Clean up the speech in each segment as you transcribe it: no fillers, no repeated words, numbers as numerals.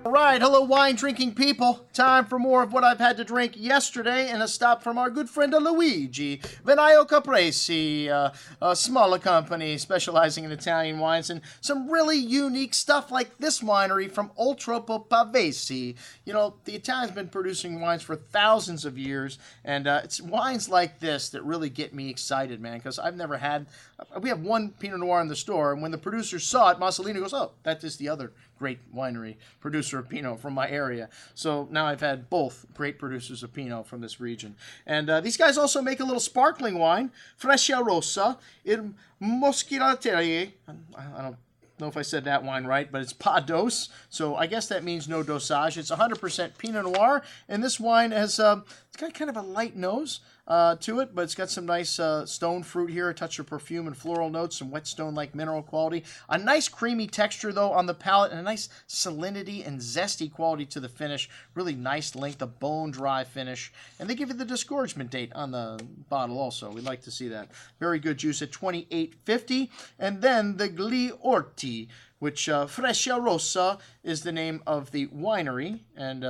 Alright, hello wine-drinking people. Time for more of what I've had to drink yesterday, and a stop from our good friend Luigi. Vinaio Caprese, a smaller company specializing in Italian wines, and some really unique stuff like this winery from Oltroppo Pavesi. You know, the Italians have been producing wines for thousands of years, and it's wines like this that really get me excited, man, because I've never had... We have one Pinot Noir in the store, and when the producer saw it, Mussolini goes, oh, that is the other great winery producer of Pinot from my area. So now I've had both great producers of Pinot from this region. And these guys also make a little sparkling wine, Frecciarossa, in Moschino. I don't know if I said that wine right, but it's pas dos, so I guess that means no dosage. It's 100% Pinot Noir, and this wine has it's got kind of a light nose to it, but it's got some nice stone fruit here, a touch of perfume and floral notes, some whetstone-like mineral quality. A nice creamy texture, though, on the palate, and a nice salinity and zesty quality to the finish. Really nice length, a bone-dry finish. And they give you the disgorgement date on the bottle also. We'd like to see that. Very good juice at $28.50. And then the Gli Orti, which Frecciarossa is the name of the winery, and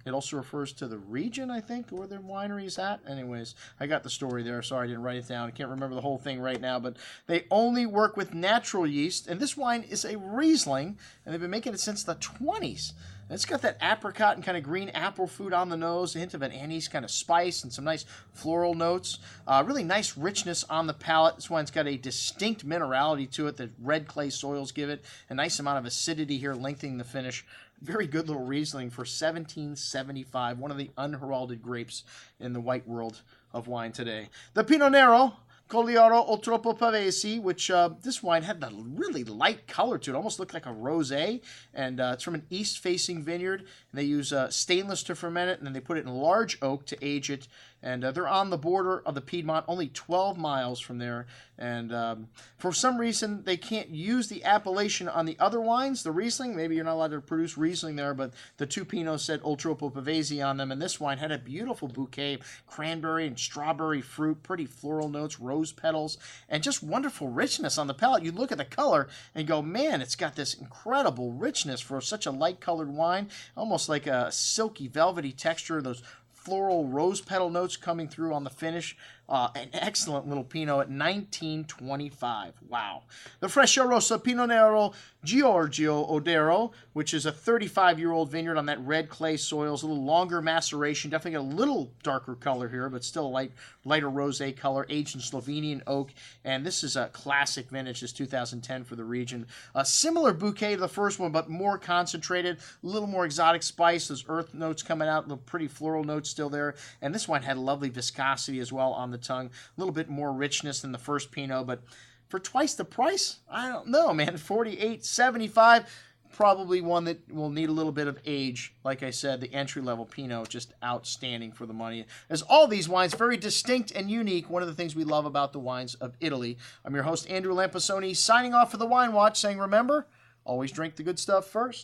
it also refers to the region, I think, where their winery is at. Anyways, I got the story there. Sorry, I didn't write it down. I can't remember the whole thing right now, but they only work with natural yeast, and this wine is a Riesling, and they've been making it since the 20s. And it's got that apricot and kind of green apple fruit on the nose, a hint of an anise kind of spice, and some nice floral notes. Really nice richness on the palate. This wine's got a distinct minerality to it that red clay soils give it. A nice amount of acidity here, lengthening the finish. Very good little Riesling for $17.75. One of the unheralded grapes in the white world of wine today. The Pinot Nero Colliaro Oltroppo Pavesi, which this wine had the really light color to it. Almost looked like a rosé, and it's from an east-facing vineyard. And they use stainless to ferment it, and then they put it in large oak to age it. And they're on the border of the Piedmont, only 12 miles from there. And for some reason, they can't use the appellation on the other wines, the Riesling. Maybe you're not allowed to produce Riesling there, but the two Pinots said Oltroppo Pavesi on them. And this wine had a beautiful bouquet of cranberry and strawberry fruit, pretty floral notes, rose petals, and just wonderful richness on the palate. You look at the color and go, man, it's got this incredible richness for such a light-colored wine, almost like a silky, velvety texture, those floral rose petal notes coming through on the finish. An excellent little Pinot at $19.25. Wow. The Frecciarossa Pinot Nero Giorgio Odero, which is a 35-year-old vineyard on that red clay soils, a little longer maceration, definitely a little darker color here, but still a lighter rosé color, aged in Slovenian oak, and this is a classic vintage, this 2010 for the region. A similar bouquet to the first one, but more concentrated, a little more exotic spice, those earth notes coming out, the pretty floral notes still there, and this one had a lovely viscosity as well on the tongue, a little bit more richness than the first Pinot, but for twice the price, I don't know, man. $48.75, probably one that will need a little bit of age. Like I said, the entry-level Pinot, just outstanding for the money. As all these wines, very distinct and unique. One of the things we love about the wines of Italy. I'm your host, Andrew Lampasoni, signing off for the Wine Watch, saying, remember, always drink the good stuff first.